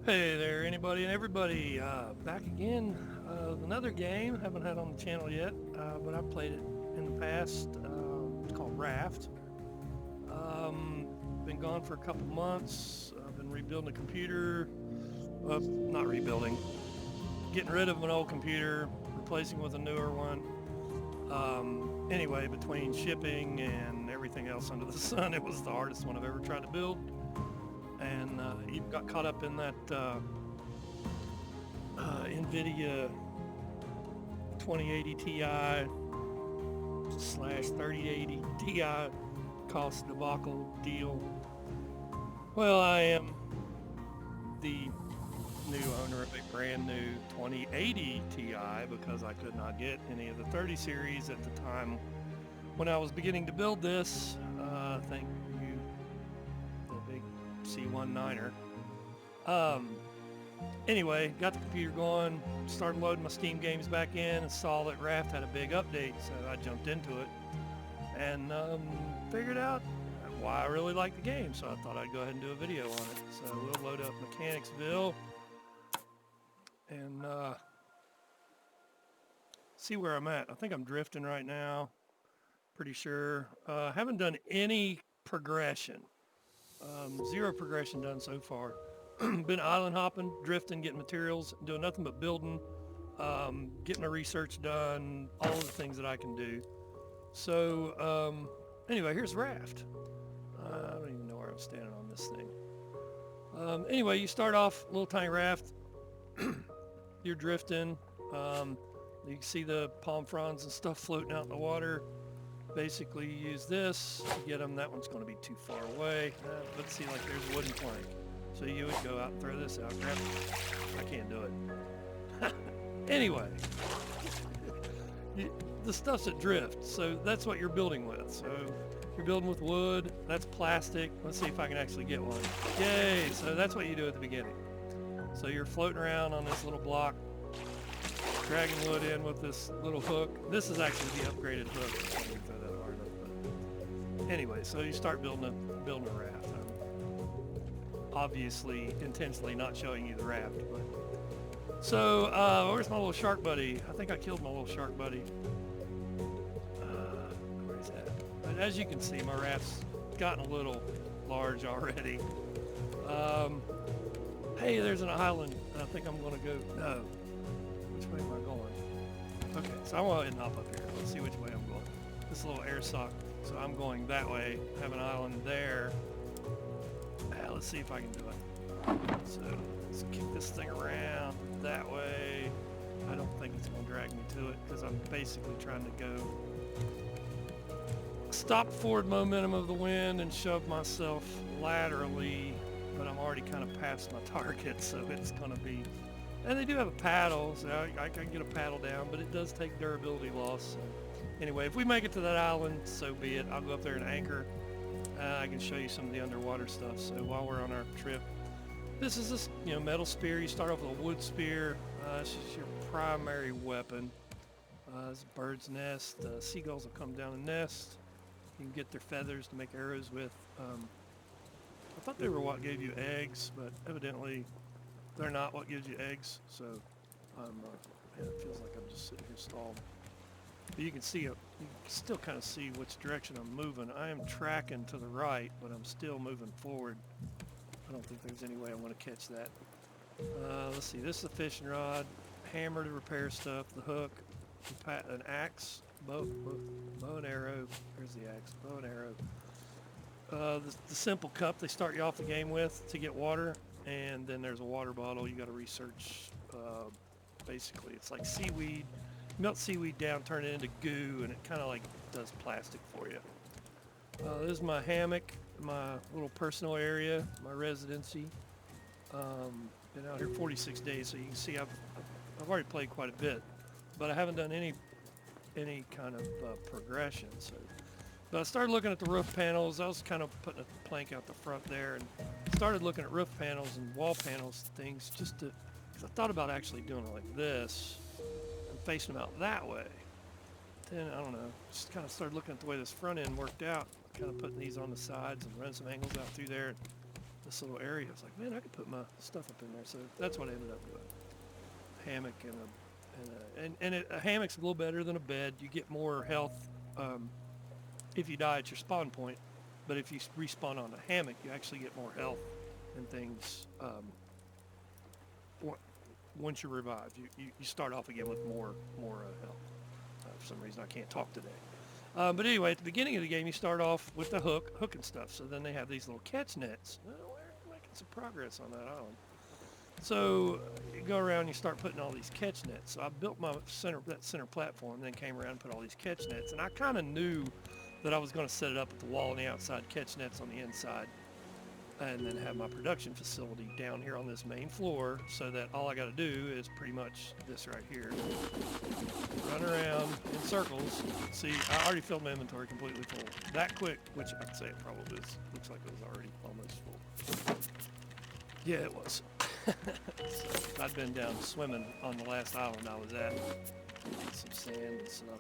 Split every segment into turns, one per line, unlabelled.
Hey there, anybody and everybody. Back again with another game. Haven't had on the channel yet, but I've played it in the past. It's called Raft. Been gone for a couple months. I've been rebuilding a computer. Not rebuilding. Getting rid of an old computer, replacing with a newer one. Anyway, between shipping and everything else under the sun, it was the hardest one I've ever tried to build. And even got caught up in that NVIDIA 2080 Ti slash 3080 Ti cost debacle deal. Well, I am the new owner of a brand new 2080 Ti because I could not get any of the 30 series at the time when I was beginning to build this. Thank you, the big C19er. Um, Anyway, got the computer going, started loading my Steam games back in, and saw that Raft had a big update, so I jumped into it and figured out why I really like the game. So I thought I'd go ahead and do a video on it. So we'll load up Mechanicsville and see where I'm at. I think I'm drifting right now, pretty sure. Haven't done any progression, zero progression done so far. Been island hopping, drifting, getting materials, doing nothing but building, getting my research done, all of the things that I can do. So anyway, here's Raft. I don't even know where I'm standing on this thing. Anyway, you start off little tiny raft. You're drifting. You can see the palm fronds and stuff floating out in the water. Basically, you use this to get them. That one's going to be too far away. Let's see, like there's a wooden plank. So you would go out and throw this out, grab it. I can't do it. Anyway, the stuff's at drift, so that's what you're building with. So you're building with wood, that's plastic. Let's see if I can actually get one. Yay, so that's what you do at the beginning. So you're floating around on this little block, dragging wood in with this little hook. This is actually the upgraded hook. I didn't throw that hard enough, but anyway, so you start building a raft. Obviously intentionally not showing you the raft, but so where's my little shark buddy? I think I killed my little shark buddy. Where's that? But as you can see, my raft's gotten a little large already. Hey, there's an island. I think I'm gonna go. No, which way am I going? Okay, so I'm gonna go ahead and hop up here. Let's see which way I'm going. This little air sock. So I'm going that way. Have an island there. Let's see if I can do it. So let's kick this thing around that way. I don't think it's going to drag me to it because I'm basically trying to go stop forward momentum of the wind and shove myself laterally, but I'm already kind of past my target, so it's going to be... And they do have a paddle, so I can get a paddle down, but it does take durability loss. So anyway, if we make it to that island, so be it. I'll go up there and anchor. I can show you some of the underwater stuff. So while we're on our trip, this is this metal spear. You start off with a wood spear. This is your primary weapon. It's a bird's nest. Seagulls will come down and nest. You can get their feathers to make arrows with. I thought they were what gave you eggs, but evidently they're not what gives you eggs. So man, it feels like I'm just sitting here stalled. But you can see it. You can still kind of see which direction I'm moving. I am tracking to the right, but I'm still moving forward. I don't think there's any way I'm going to catch that. Let's see. This is a fishing rod, hammer to repair stuff, the hook, an axe, bow and arrow. There's the axe, bow and arrow. The simple cup they start you off the game with to get water, and then there's a water bottle. You got to research. Basically, it's like seaweed. Melt seaweed down, turn it into goo, and it kind of like does plastic for you. This is my hammock, my little personal area, my residency. Been out here 46 days, so you can see I've already played quite a bit, but I haven't done any kind of progression. So, but I started looking at the roof panels. I was kind of putting a plank out the front there, and started looking at roof panels and wall panels, things just to. Cause I thought about actually doing it like this. Facing them out that way. Then I don't know, just kind of started looking at the way this front end worked out, kind of putting these on the sides and running some angles out through there. this little area. I was like, man, I could put my stuff up in there. So that's what I ended up doing. Hammock and a hammock's a little better than a bed. You get more health if you die at your spawn point, but if you respawn on a hammock, you actually get more health and things once you're revived. You start off again with more health. For some reason, I can't talk today. But anyway, at the beginning of the game, you start off with the hook and stuff. So then they have these little catch nets. Well, we're making some progress on that island. So you go around and you start putting all these catch nets. So I built my center platform, then came around and put all these catch nets. And I kind of knew that I was going to set it up at the wall on the outside, catch nets on the inside, and then have my production facility down here on this main floor, so that all I got to do is pretty much this right here. Run around in circles. See, I already filled my inventory completely full. That quick, which I'd say it probably is. Looks like it was already almost full. Yeah, it was. So I'd been down swimming on the last island I was at. Some sand and stuff.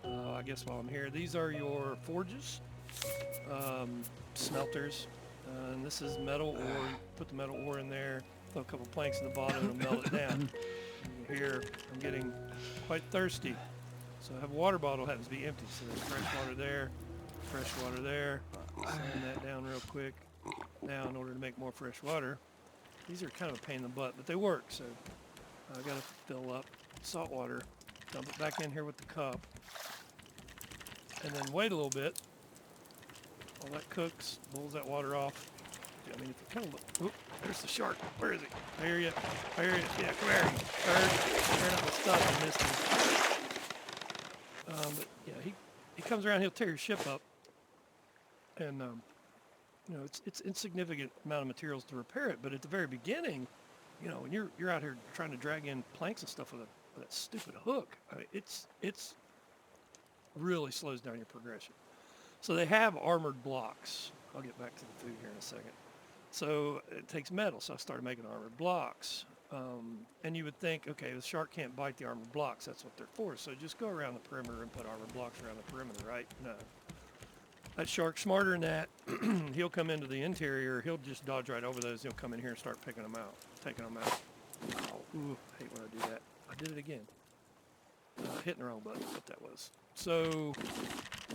I guess while I'm here, these are your forges, smelters, and this is metal ore. You put the metal ore in there, throw a couple planks at the bottom, and melt it down. And here, I'm getting quite thirsty, so I have a water bottle, happens to be empty, so there's fresh water there, sand that down real quick. Now, in order to make more fresh water, these are kind of a pain in the butt, but they work, so I gotta fill up salt water, dump it back in here with the cup, and then wait a little bit while that cooks, boils that water off. I mean, if you kind of look, oop, there's the shark. Where is he? I hear you. Yeah, come here. Tearing up my stuff. I missed him. But yeah, he comes around. He'll tear your ship up, and you know, it's insignificant amount of materials to repair it. But at the very beginning, you know, when you're out here trying to drag in planks and stuff with that stupid hook, I mean, it's really slows down your progression. So they have armored blocks. I'll get back to the food here in a second. So it takes metal, so I started making armored blocks. And you would think, okay, the shark can't bite the armored blocks. That's what they're for. So just go around the perimeter and put armored blocks around the perimeter, right? No. That shark's smarter than that. He'll come into the interior. He'll just dodge right over those. He'll come in here and start picking them out, taking them out. Oh, ooh, I hate when I do that. I did it again. Hitting the wrong button, what that was. So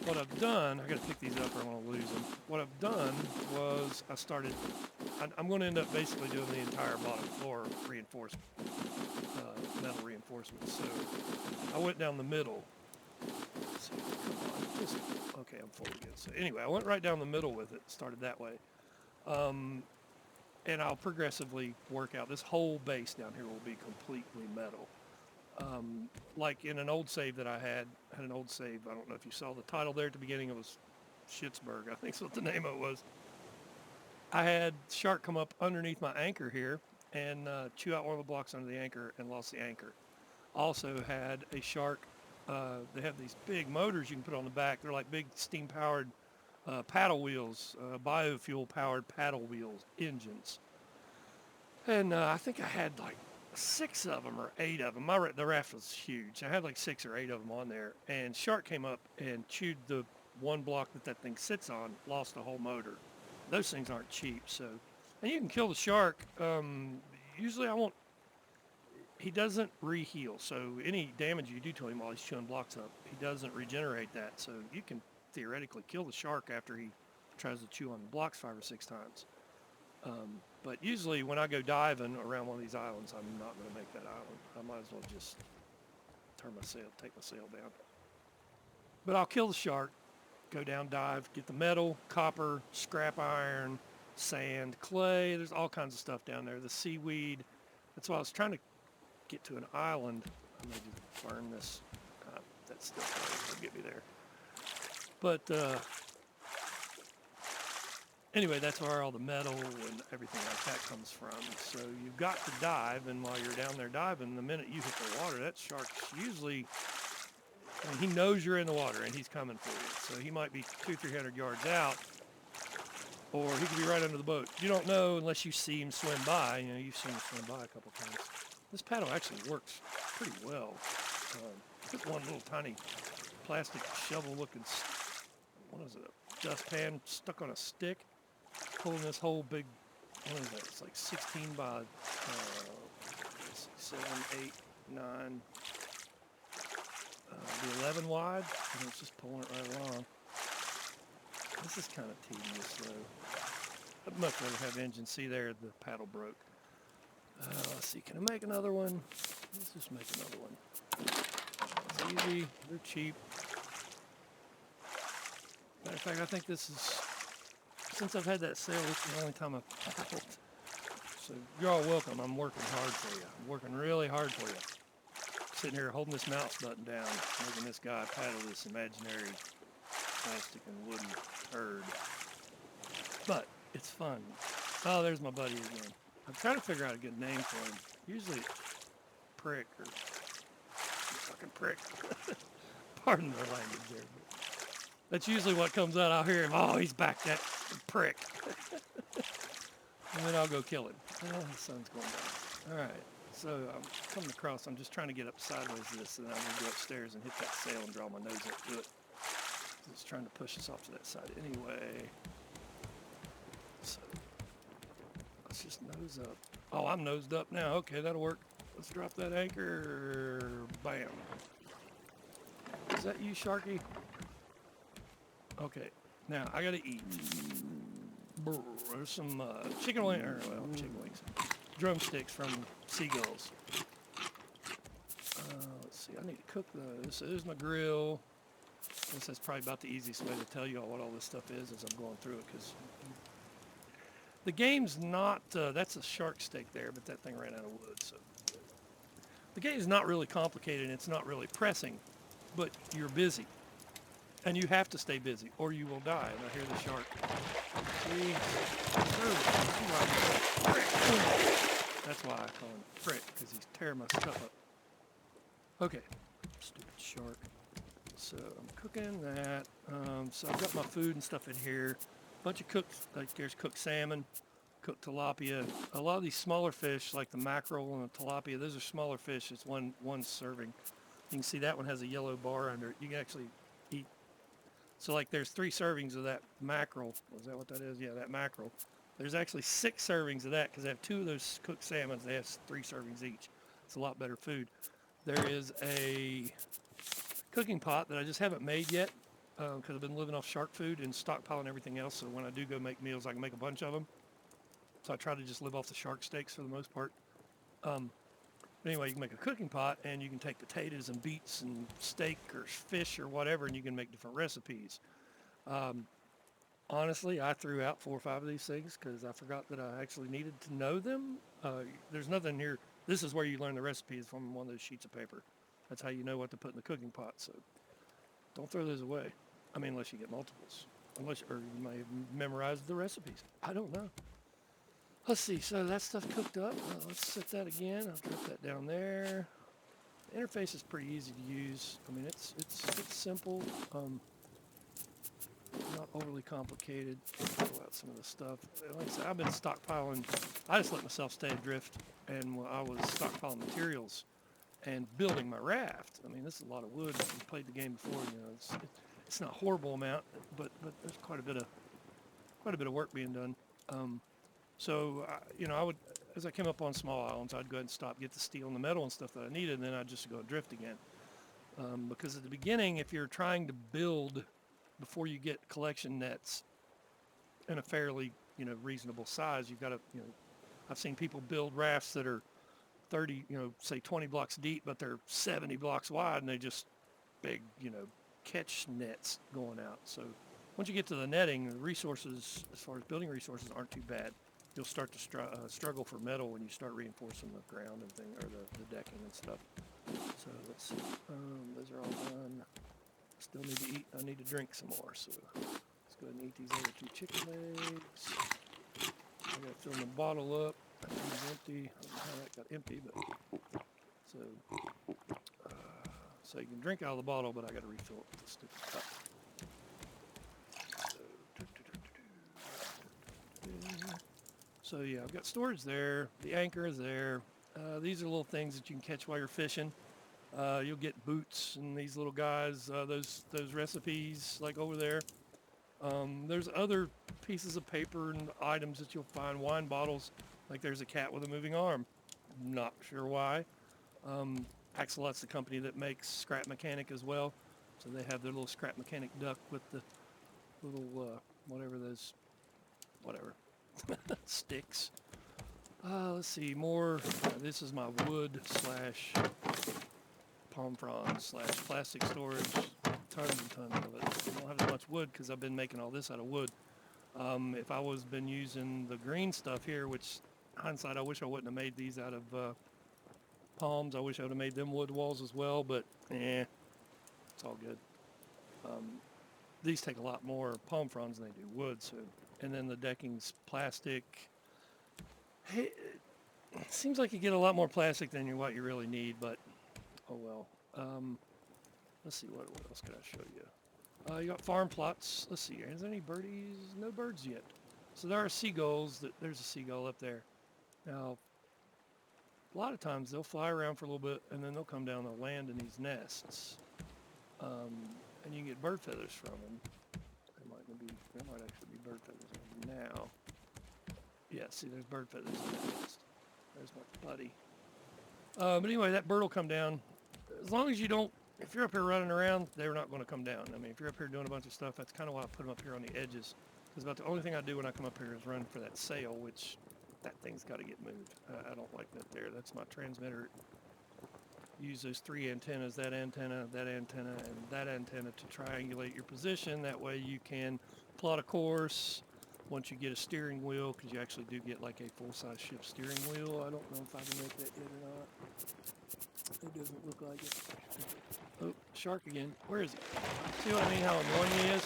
what I've done, I got to pick these up or I'm going to lose them. What I've done was I'm going to end up basically doing the entire bottom floor reinforcement, metal reinforcement. So I went down the middle. So, okay, I'm full again. So anyway, I went right down the middle with it, started that way. And I'll progressively work out. This whole base down here will be completely metal. Like in an old save that I had an old save. I don't know if you saw the title there at the beginning. It was Schittsburg, I think is what the name of it was. I had shark come up underneath my anchor here and chew out one of the blocks under the anchor and lost the anchor. Also had a shark. They have these big motors you can put on the back. They're like big steam-powered paddle wheels, biofuel-powered paddle wheels, engines. And I think I had like 6 of them or 8 of them. The raft was huge. I had like 6 or 8 of them on there. And shark came up and chewed the one block that thing sits on, lost the whole motor. Those things aren't cheap. So, and you can kill the shark. Usually he doesn't re-heal. So any damage you do to him while he's chewing blocks up, he doesn't regenerate that. So you can theoretically kill the shark after he tries to chew on the blocks 5 or 6 times. But usually when I go diving around one of these islands, I'm not going to make that island. I might as well just take my sail down. But I'll kill the shark, go down, dive, get the metal, copper, scrap iron, sand, clay. There's all kinds of stuff down there. The seaweed. That's why I was trying to get to an island. I may just burn this. That stuff will get me there. But anyway, that's where all the metal and everything like that comes from. So you've got to dive, and while you're down there diving, the minute you hit the water, that shark's usually, I mean, he knows you're in the water and he's coming for you. So he might be 200-300 yards out, or he could be right under the boat. You don't know unless you see him swim by. You know, you've seen him swim by a couple times. This paddle actually works pretty well. Put one little tiny plastic shovel-looking, what is it, a dustpan stuck on a stick, pulling this whole big what is that? It's like 16 by 7, 8, 9, the 11 wide. And it's just pulling it right along. This is kind of tedious though. I'd much rather have engine. See there, the paddle broke. Let's see, can I make another one? Let's just make another one. It's easy, they're cheap. Matter of fact, I think this is, since I've had that sale, this is the only time I've paddled. So you're all welcome. I'm working hard for you. I'm working really hard for you. Sitting here holding this mouse button down, making this guy paddle this imaginary plastic and wooden turd. But it's fun. Oh, there's my buddy again. I'm trying to figure out a good name for him. Usually it's Prick or fucking Prick. Pardon the language there. But that's usually what comes out. I'll hear him. Oh, he's back, that Prick. And then I'll go kill him. The sun's going down. All right. So I'm coming across. I'm just trying to get up sideways to this, and then I'm going to go upstairs and hit that sail and draw my nose up to it. Just trying to push us off to that side anyway. So let's just nose up. Oh, I'm nosed up now. Okay, that'll work. Let's drop that anchor. Bam. Is that you, Sharky? Okay. Now, I got to eat. There's some chicken wings. Well, chicken wings. Drumsticks from seagulls. Let's see. I need to cook those. So there's my grill. This is probably about the easiest way to tell you all what all this stuff is as I'm going through it, because the game's not, that's a shark steak there, but that thing ran out of wood. So the game's not really complicated, and it's not really pressing, but you're busy. And you have to stay busy, or you will die. And I hear the shark. See? That's why I call him Prick, because he's tearing my stuff up. Okay. Stupid shark. So I'm cooking that. So I've got my food and stuff in here. A bunch of cooked, like there's cooked salmon, cooked tilapia. A lot of these smaller fish, like the mackerel and the tilapia, those are smaller fish. It's one serving. You can see that one has a yellow bar under it. You can actually eat. So like there's 3 servings of that mackerel. Is that what that is? Yeah, that mackerel. There's actually 6 servings of that, because they have 2 of those cooked salmons. They have 3 servings each. It's a lot better food. There is a cooking pot that I just haven't made yet, because I've been living off shark food and stockpiling everything else. So when I do go make meals, I can make a bunch of them. So I try to just live off the shark steaks for the most part. But anyway, you can make a cooking pot, and you can take potatoes and beets and steak or fish or whatever, and you can make different recipes. Honestly, I threw out 4 or 5 of these things because I forgot that I actually needed to know them. There's nothing here. This is where you learn the recipes from one of those sheets of paper. That's how you know what to put in the cooking pot. So don't throw those away. I mean, unless you get multiples. Or you may have memorized the recipes. I don't know. Let's see. So that stuff cooked up. Let's set that again. I'll drop that down there. The interface is pretty easy to use. I mean, it's simple. Not overly complicated. Throw out some of the stuff. Like I said, I've been stockpiling. I just let myself stay adrift, and I was stockpiling materials and building my raft. I mean, this is a lot of wood. If you played the game before, you know, it's not a horrible amount, but there's quite a bit of work being done. So you know, I would, as I came up on small islands, I'd go ahead and stop, get the steel and the metal and stuff that I needed, and then I'd just go adrift again. Because at the beginning, if you're trying to build before you get collection nets in a fairly, you know, reasonable size, you've got to, you know, I've seen people build rafts that are 30, you know, say 20 blocks deep, but they're 70 blocks wide, and they just big, you know, catch nets going out. So once you get to the netting, the resources, as far as building resources, aren't too bad. You'll start to struggle for metal when you start reinforcing the ground and or the decking and stuff. So let's see. Those are all done. Still need to eat. I need to drink some more. So let's go ahead and eat these other 2 chicken legs. I got to fill my bottle up. That one's empty. I don't know how that got empty, but so you can drink out of the bottle, but I got to refill it with the stupid cup. So yeah, I've got storage there. The anchor is there. These are little things that you can catch while you're fishing. You'll get boots and these little guys, those recipes like over there. There's other pieces of paper and items that you'll find. Wine bottles, like there's a cat with a moving arm. Not sure why. Axolot's the company that makes Scrap Mechanic as well. So they have their little Scrap Mechanic duck with the little, whatever those, whatever, sticks. Let's see, more. This is my wood slash palm fronds slash plastic storage. Tons and tons of it. I don't have as much wood because I've been making all this out of wood. If I was been using the green stuff here, which hindsight, I wish I wouldn't have made these out of palms. I wish I would have made them wood walls as well, but it's all good. These take a lot more palm fronds than they do wood. So, and then the decking's plastic. Hey, it seems like you get a lot more plastic than what you really need, but oh well. Let's see, what else can I show you? You got farm plots. Let's see, is there any birdies? No birds yet. So there are seagulls. There's a seagull up there. Now, a lot of times they'll fly around for a little bit and then they'll come down and land in these nests. And you can get bird feathers from them. There might actually be bird feathers in them now. Yeah, see, there's bird feathers in the nest. There's my buddy. But anyway, that bird will come down. As long as you don't, if you're up here running around, they're not going to come down. I mean, if you're up here doing a bunch of stuff, that's kind of why I put them up here on the edges. Because about the only thing I do when I come up here is run for that sail, which that thing's got to get moved. I don't like that there. That's my transmitter. Use those three antennas, that antenna, and that antenna to triangulate your position. That way you can plot a course once you get a steering wheel, because you actually do get like a full-size ship steering wheel. I don't know if I can make that yet or not. It doesn't look like it. Oh, shark again. Where is he? See what I mean, how annoying he is?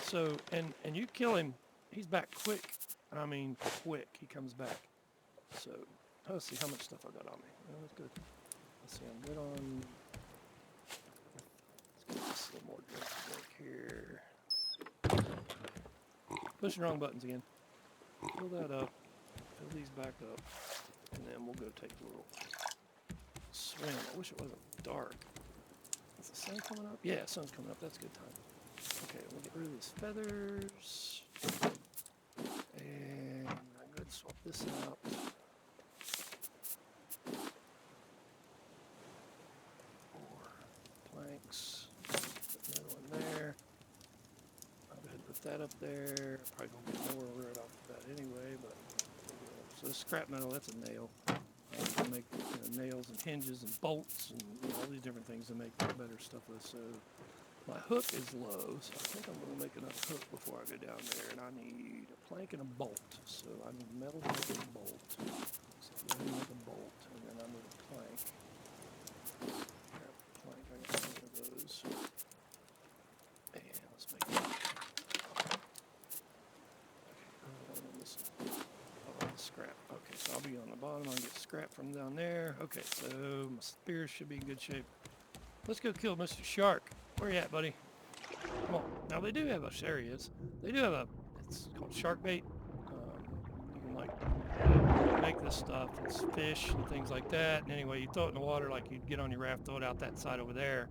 So, and you kill him, he's back quick. I mean, quick. He comes back. So, let's see how much stuff I got on me. Oh, that's good. Let's see, I'm good on... Let's get this little more drink here. Push the wrong buttons again. Fill that up. Fill these back up. And then we'll go take a little swim. I wish it wasn't dark. Is the sun coming up? Yeah, sun's coming up. That's a good time. Okay, we'll get rid of these feathers. And I'm going to swap this out. Planks. Put another one there. I'll go ahead and put that up there. Probably gonna get more right off the bat anyway, but so this scrap metal, that's a nail. I can make nails and hinges and bolts and all these different things to make better stuff with. So my hook is low, so I think I'm gonna make another hook before I go down there, and I need a plank and a bolt. So I need metal to make a bolt. So let me make a bolt, and then I need a plank. I got one of those. And let's make it. Okay, scrap. Okay, so I'll be on the bottom. I'll get scrap from down there. Okay, so my spear should be in good shape. Let's go kill Mr. Shark. Where you at, buddy? Come on. Now they do have a, there he is. They do have a, it's called shark bait. You can like make this stuff. It's fish and things like that. And anyway, you throw it in the water like you'd get on your raft, throw it out that side over there.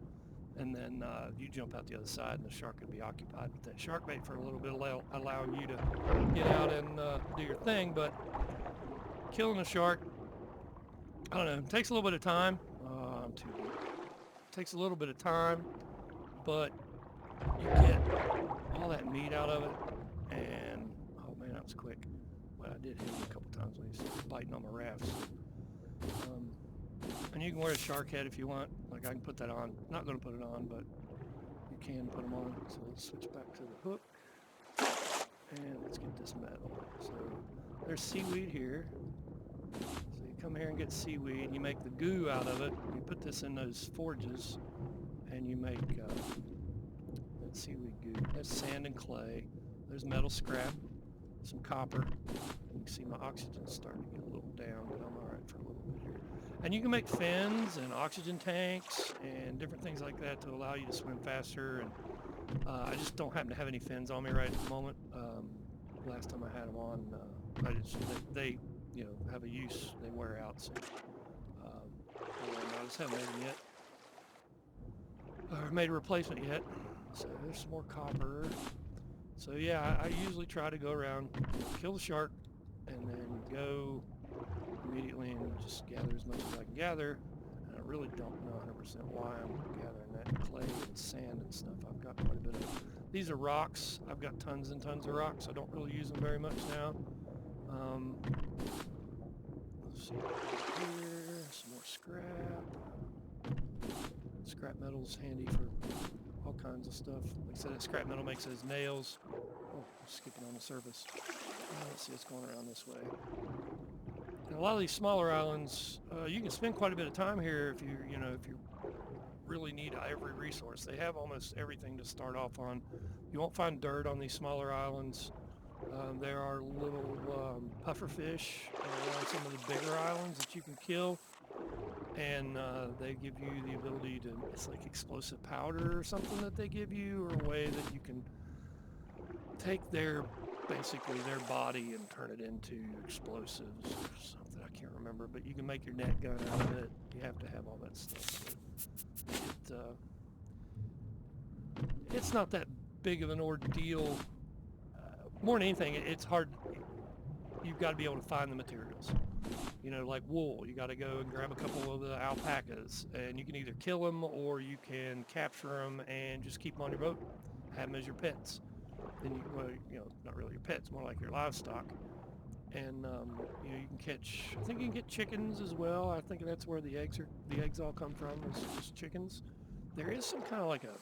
And then you jump out the other side and the shark would be occupied with that shark bait for a little bit, allowing you to get out and do your thing. But killing a shark, I don't know, it takes a little bit of time. I'm too deep. It takes a little bit of time, but you get all that meat out of it. And, oh man, that was quick. But I did hit him a couple times when he was biting on my rafts. And you can wear a shark head if you want. Like, I can put that on. Not going to put it on, but you can put them on. So let's switch back to the hook. And let's get this metal. So there's seaweed here. So you come here and get seaweed. You make the goo out of it. You put this in those forges. And you make that seaweed goo. There's sand and clay. There's metal scrap. Some copper. You can see my oxygen's starting to get a little down, but I'm alright for a little bit here. And you can make fins and oxygen tanks and different things like that to allow you to swim faster. And I just don't happen to have any fins on me right at the moment. Last time I had them on, they have a use. They wear out. So I just haven't made them yet. Or made a replacement yet. So there's some more copper. So yeah, I usually try to go around, kill the shark, and then go immediately and just gather as much as I can gather. And I really don't know 100% why I'm gathering that clay and sand and stuff. I've got quite a bit of... These are rocks. I've got tons and tons of rocks. I don't really use them very much now. Let's see here, some more scrap. Scrap metal's handy for all kinds of stuff. Like I said, that scrap metal makes those nails. Oh, I'm skipping on the surface. Let's see what's going around this way. And a lot of these smaller islands, you can spend quite a bit of time here if if you really need every resource. They have almost everything to start off on. You won't find dirt on these smaller islands. There are little pufferfish on some of the bigger islands that you can kill, and they give you the ability to, it's like explosive powder or something that they give you, or a way that you can take basically their body and turn it into explosives or something. I can't remember, but you can make your net gun out of it. You have to have all that stuff. So it's not that big of an ordeal. More than anything, it's hard. You've got to be able to find the materials. Like wool, you got to go and grab a couple of the alpacas, and you can either kill them or you can capture them and just keep them on your boat, have them as your pets. Then not really your pets, more like your livestock. And you can catch. I think you can get chickens as well. I think that's where the eggs all come from. Is just chickens. There is some kind of like a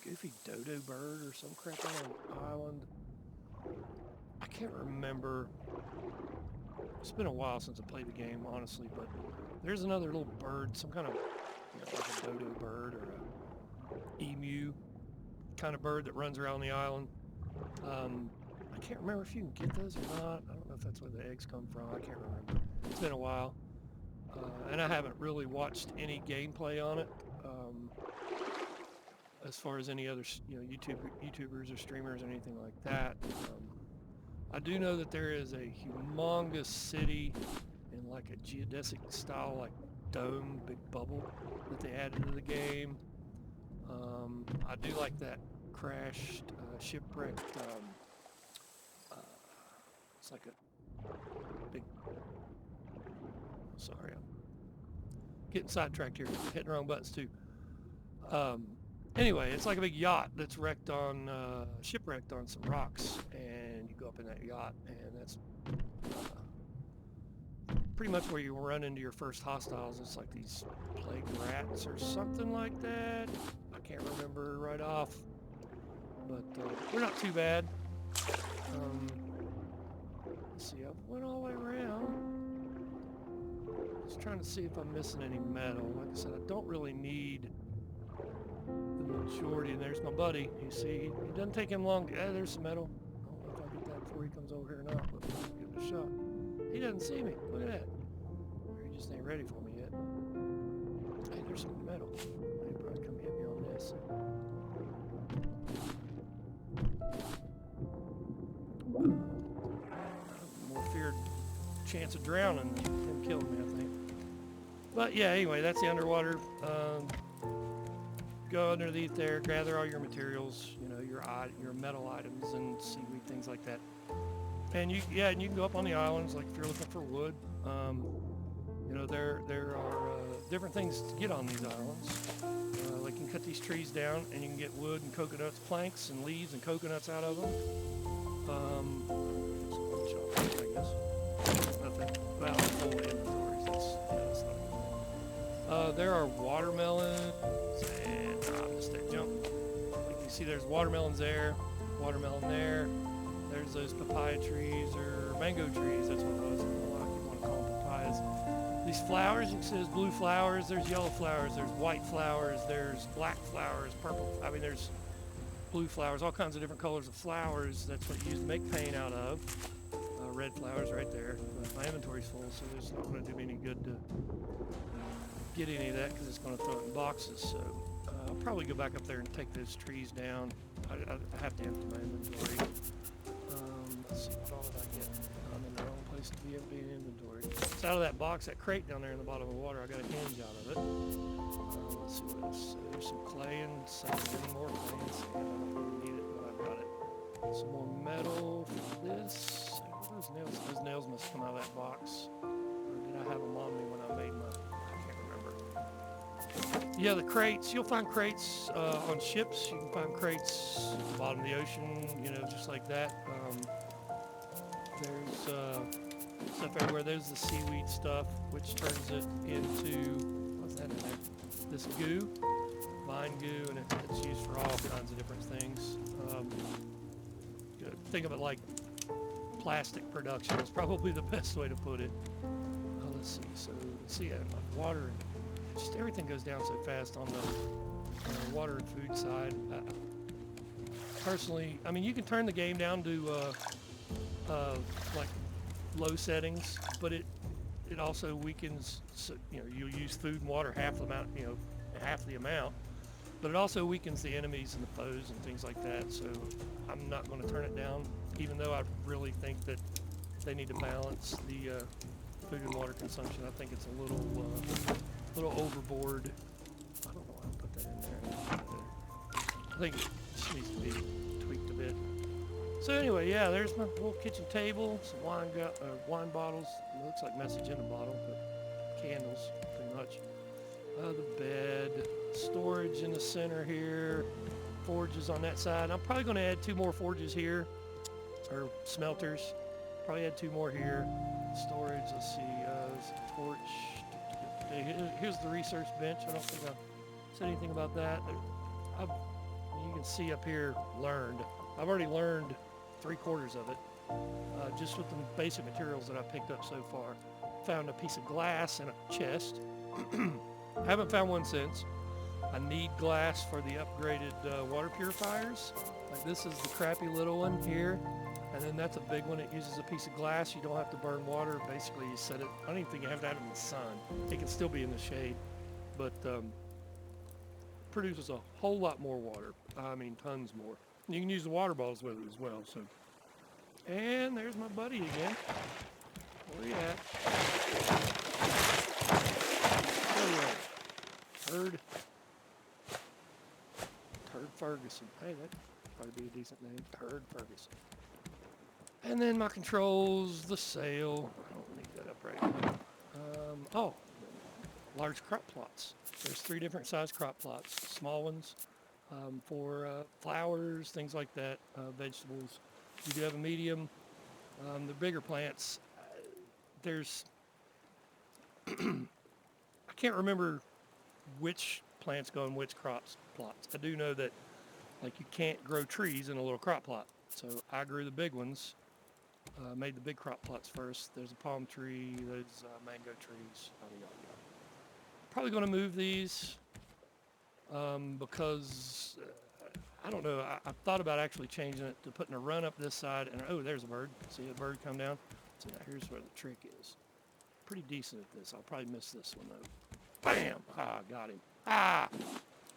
goofy dodo bird or some crap on an island. I can't remember. It's been a while since I played the game, honestly, but there's another little bird, some kind of, like a dodo bird or a emu kind of bird that runs around the island. I can't remember if you can get those or not. I don't know if that's where the eggs come from. I can't remember. It's been a while. And I haven't really watched any gameplay on it. As far as any other, YouTubers or streamers or anything like that. I do know that there is a humongous city in like a geodesic style, like dome, big bubble that they added to the game. I do like that crashed, shipwrecked, it's like a big, sorry, I'm getting sidetracked here, hitting the wrong buttons too. Anyway, it's like a big yacht that's shipwrecked on some rocks, and you go up in that yacht, and that's pretty much where you run into your first hostiles. It's like these plague rats or something like that. I can't remember right off, but they're not too bad. Let's see, I went all the way around. Just trying to see if I'm missing any metal. Like I said, I don't really need the majority. And there's my buddy. You see, it doesn't take him long. Yeah, there's some metal. I don't know if I'll get that before he comes over here or not, but I'll give it a shot. He doesn't see me. Look at that. Or he just ain't ready for me yet. Hey, there's some metal. He'll probably come hit me on this. More feared chance of drowning than him killing me, I think. But yeah, anyway, that's the underwater. Go underneath there, gather all your materials, your metal items and seaweed, things like that. And you can go up on the islands, like if you're looking for wood. There are different things to get on these islands. Like you can cut these trees down, and you can get wood and coconuts, planks and leaves and coconuts out of them. I guess. Nothing. Well, full inventories. That's not good. There are watermelons and I missed that jump. Like you see, there's watermelons there, watermelon there. There's those papaya trees or mango trees. That's what it was. I don't know why you want to call them papayas. These flowers, you can see there's blue flowers, there's yellow flowers, there's white flowers, there's black flowers, purple. I mean, there's blue flowers, all kinds of different colors of flowers. That's what you use to make paint out of. Red flowers right there. But my inventory's full, so there's not going to do me any good to get any of that because it's going to throw it in boxes. So I'll probably go back up there and take those trees down. I have to empty my inventory. Let's see, what all did I get? I'm in the wrong place to be emptying inventory. It's out of that box, that crate down there in the bottom of the water. I got a hinge out of it. let's see what else. So there's some clay and sand, more clay and sand. I don't really need it, but I've got it. Some more metal for this. What are those nails? Those nails must come out of that box. Or did I have them on me when I made my... I can't remember. Yeah, the crates. You'll find crates on ships. You can find crates at the bottom of the ocean, you know, just like that. There's stuff everywhere. There's the seaweed stuff, which turns it into... What's that in there? This goo. Vine goo, and it's used for all kinds of different things. Think of it like plastic production. It's probably the best way to put it. Let's see. So, yeah, like water and just everything goes down so fast on the water and food side. Personally, I mean, you can turn the game down to like low settings, but it also weakens. So, you know, you'll use food and water half the amount. You know, half the amount. But it also weakens the enemies and the foes and things like that, so I'm not going to turn it down, even though I really think that they need to balance the food and water consumption. I think it's a little overboard. I don't know why I put that in there. I think it just needs to be tweaked a bit. So anyway, yeah, there's my little kitchen table, some wine bottles. It looks like message in a bottle, but candles, pretty much. The bed, storage in the center here, forges on that side. I'm probably going to add 2 more forges here, or smelters. Probably add 2 more here. Storage, let's see, there's a torch. Here's the research bench. I don't think I said anything about that. You can see up here, learned. I've already learned 3/4 of it, just with the basic materials that I've picked up so far. Found a piece of glass in a chest. Haven't found one since. I need glass for the upgraded water purifiers. Like this is the crappy little one here, and then that's a big one. It uses a piece of glass. You don't have to burn water. Basically, you set it. I don't even think you have to have it in the sun. It can still be in the shade, but produces a whole lot more water. I mean, tons more. You can use the water bottles with it as well. So, and there's my buddy again. Where you at? Turd Ferguson. Hey, that'd probably be a decent name. Turd Ferguson. And then my controls, the sail. I don't need that up right now. Large crop plots. There's 3 different size crop plots. Small ones for flowers, things like that, vegetables. You do have a medium. The bigger plants, there's... I can't remember which plants go in which plots. I do know that like you can't grow trees in a little crop plot. So I grew the big ones, made the big crop plots first. There's a palm tree, there's mango trees, yada, yada, yada. Probably going to move these because, I don't know, I've thought about actually changing it to putting a run up this side. And oh, there's a bird. See a bird come down? So now here's where the trick is. Pretty decent at this. I'll probably miss this one though. Bam! Ah, got him. Ah!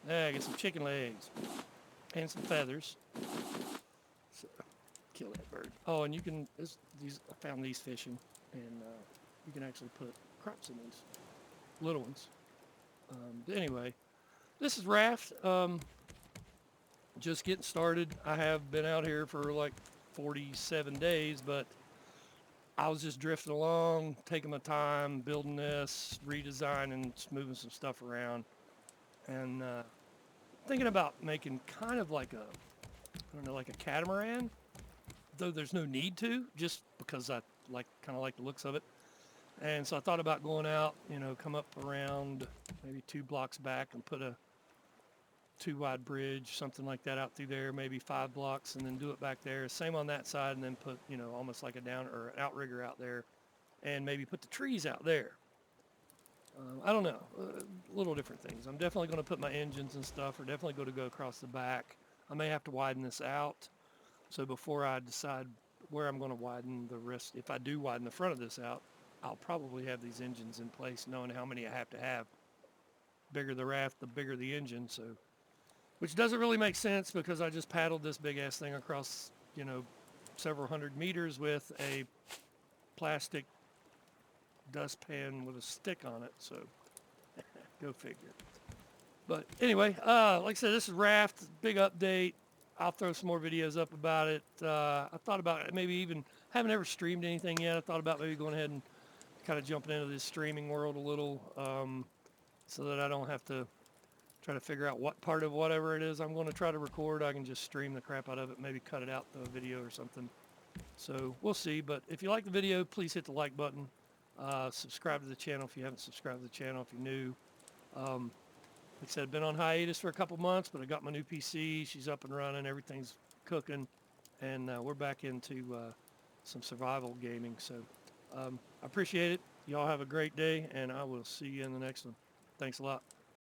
There, I get some chicken legs. And some feathers. So, kill that bird. Oh, and you can, I found these fishing. And you can actually put crops in these. Little ones. But anyway, this is Raft. Just getting started. I have been out here for like 47 days, but I was just drifting along, taking my time, building this, redesigning, moving some stuff around, and thinking about making kind of like like a catamaran, though there's no need to, just because I kind of like the looks of it. And so I thought about going out, come up around maybe 2 blocks back and put a 2-wide bridge, something like that out through there, maybe 5 blocks, and then do it back there. Same on that side, and then put, almost like an outrigger out there, and maybe put the trees out there. I don't know, little different things. I'm definitely going to put my engines and stuff, or definitely going to go across the back. I may have to widen this out. So before I decide where I'm going to widen the rest, if I do widen the front of this out, I'll probably have these engines in place, knowing how many I have to have. Bigger the raft, the bigger the engine. So, which doesn't really make sense because I just paddled this big ass thing across, several hundred meters with a plastic dustpan with a stick on it. So, go figure. But anyway, like I said, this is Raft, big update. I'll throw some more videos up about it. I thought about maybe even, haven't ever streamed anything yet. I thought about maybe going ahead and kind of jumping into this streaming world a little, so that I don't have to try to figure out what part of whatever it is I'm going to try to record. I can just stream the crap out of it, maybe cut it out to a video or something. So we'll see. But if you like the video, please hit the like button. Subscribe to the channel if you haven't subscribed to the channel, if you're new. Like I said, I've been on hiatus for a couple months, but I got my new PC. She's up and running. Everything's cooking. And we're back into some survival gaming. So I appreciate it. Y'all have a great day, and I will see you in the next one. Thanks a lot.